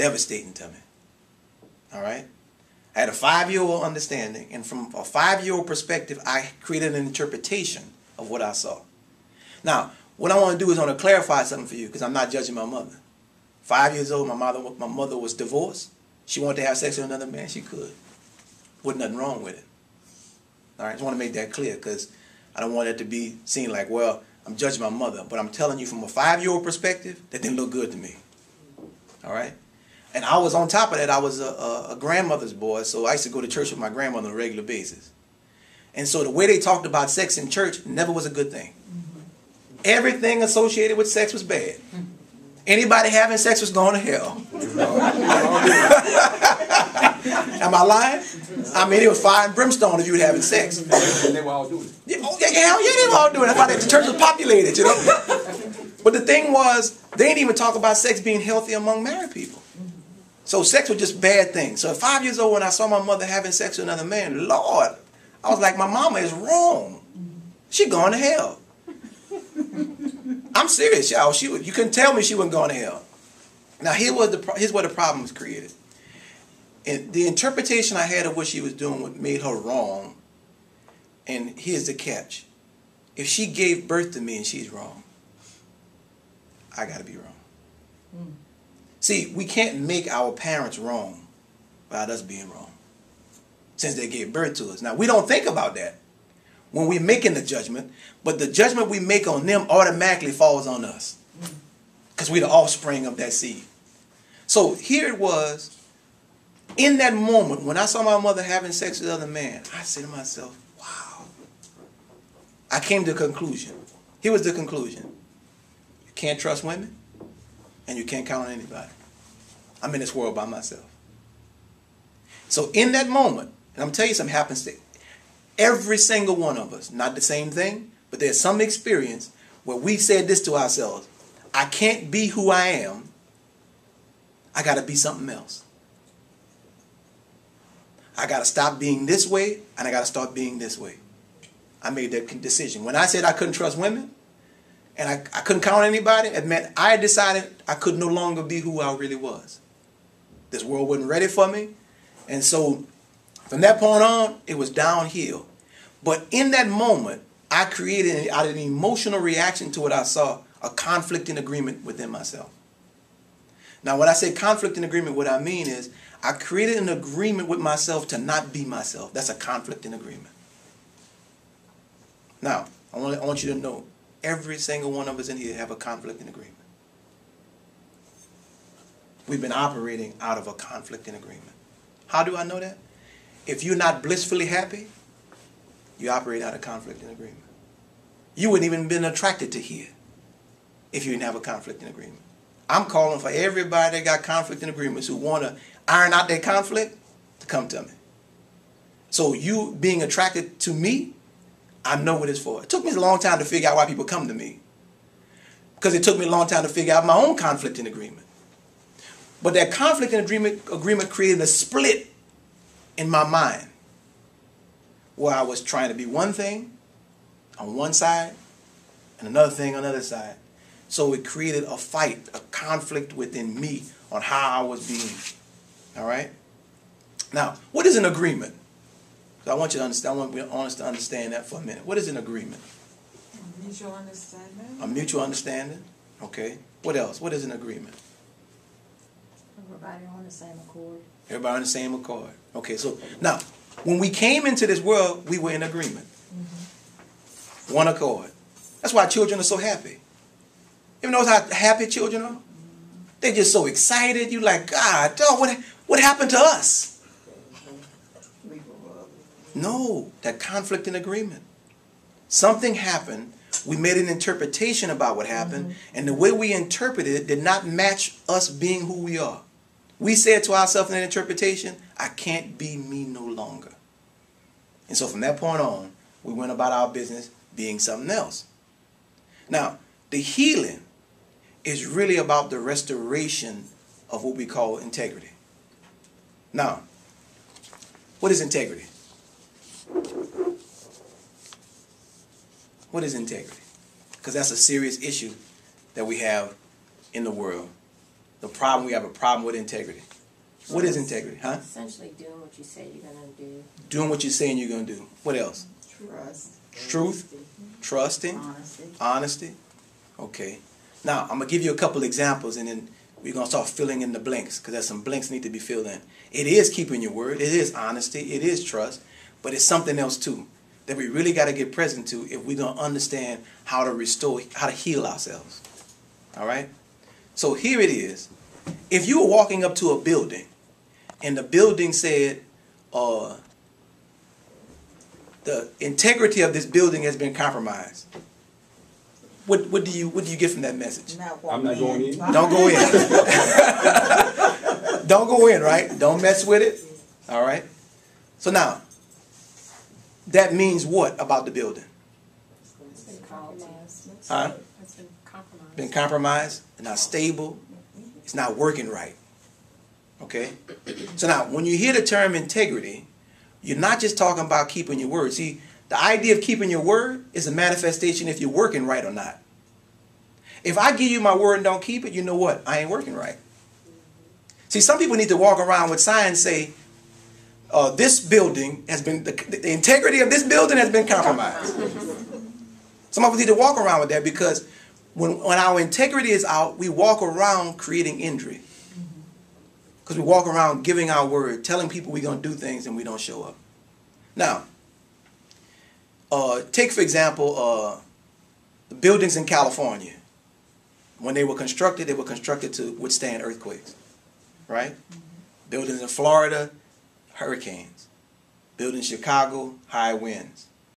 devastating to me. All right? I had a 5-year-old understanding, and from a 5-year-old perspective, I created an interpretation of what I saw. Now, what I want to do is I want to clarify something for you, because I'm not judging my mother. 5 years old, my mother was divorced. She wanted to have sex with another man, she could. Wasn't nothing wrong with it. All right, I just want to make that clear, because I don't want it to be seen like, well, I'm judging my mother, but I'm telling you from a 5-year-old perspective, that didn't look good to me. All right? And I was on top of that, I was a grandmother's boy, so I used to go to church with my grandmother on a regular basis. And so the way they talked about sex in church never was a good thing. Everything associated with sex was bad. Anybody having sex was going to hell. Am I lying? I mean, it was fire and brimstone if you were having sex. They were all doing it. Yeah, oh, yeah, hell yeah, they were all doing it. That's why the church was populated, you know. But the thing was, they didn't even talk about sex being healthy among married people. So sex was just bad things. So at 5 years old, when I saw my mother having sex with another man, Lord, I was like, my mama is wrong. She going to hell. I'm serious, y'all. You couldn't tell me she wasn't going to hell. Now, here's where the problem was created. And the interpretation I had of what she was doing made her wrong. And here's the catch. If she gave birth to me and she's wrong, I got to be wrong. See, we can't make our parents wrong without us being wrong, since they gave birth to us. Now, we don't think about that when we're making the judgment, but the judgment we make on them automatically falls on us, because we're the offspring of that seed. So here it was, in that moment, when I saw my mother having sex with another man, I said to myself, wow. I came to a conclusion. Here was the conclusion. You can't trust women, and you can't count on anybody. I'm in this world by myself. So in that moment, and I'm telling you something happens to every single one of us. Not the same thing, but there's some experience where we said this to ourselves. I can't be who I am. I got to be something else. I got to stop being this way, and I got to start being this way. I made that decision. When I said I couldn't trust women, and I couldn't count on anybody, it meant I decided I could no longer be who I really was. This world wasn't ready for me. And so from that point on, it was downhill. But in that moment, I created, out of an emotional reaction to what I saw, a conflict in agreement within myself. Now, when I say conflict in agreement, what I mean is I created an agreement with myself to not be myself. That's a conflict in agreement. Now, I want you to know, every single one of us in here have a conflict in agreement. We've been operating out of a conflict in agreement. How do I know that? If you're not blissfully happy, you operate out of conflict in agreement. You wouldn't even been attracted to here if you didn't have a conflict in agreement. I'm calling for everybody that got conflict in agreements who want to iron out their conflict to come to me. So you being attracted to me, I know what it's for. It took me a long time to figure out why people come to me, because it took me a long time to figure out my own conflict in agreement. But that conflict in agreement created a split in my mind, where I was trying to be one thing on one side and another thing on the other side. So it created a fight, a conflict within me on how I was being. All right? Now, what is an agreement? I want you to understand. I want us to understand that for a minute. What is an agreement? A mutual understanding. A mutual understanding. Okay. What else? What is an agreement? Everybody on the same accord. Everybody on the same accord. Okay. So now, when we came into this world, we were in agreement. Mm-hmm. One accord. That's why children are so happy. You know how happy children are? They're just so excited. You're like, God, dog, what happened to us? No, that conflict in agreement. Something happened. We made an interpretation about what happened, and the way we interpreted it did not match us being who we are. We said to ourselves in that interpretation, I can't be me no longer. And so from that point on, we went about our business being something else. Now, the healing is really about the restoration of what we call integrity. Now, what is integrity? What is integrity? Because that's a serious issue that we have in the world. the problem. We have a problem with integrity. What is integrity, huh? Essentially doing what you say you're going to do. Doing what you're saying you're going to do. What else? Trust. Truth. Trusting. Honesty. Honesty. Okay. Now, I'm going to give you a couple examples, and then we're going to start filling in the blanks, because there's some blanks need to be filled in. It is keeping your word. It is honesty. It is trust. But it's something else, too, that we really got to get present to if we're going to understand how to restore, how to heal ourselves. All right? So here it is. If you were walking up to a building, and the building said, the integrity of this building has been compromised, what do you get from that message? I'm not going in. Don't go in. Don't go in, right? Don't mess with it. All right? So now, that means what about the building? It's been compromised. Huh? It's been compromised. Been compromised, not stable, it's not working right. Okay? So now, when you hear the term integrity, you're not just talking about keeping your word. See, the idea of keeping your word is a manifestation if you're working right or not. If I give you my word and don't keep it, you know what? I ain't working right. See, some people need to walk around with signs say, this building has been, the integrity of this building has been compromised. Some of us need to walk around with that, because when our integrity is out, we walk around creating injury. Because we walk around giving our word, telling people we're going to do things and we don't show up. Now, take for example, the buildings in California. When they were constructed to withstand earthquakes. Right? Buildings in Florida, hurricanes. Buildings in Chicago, high winds.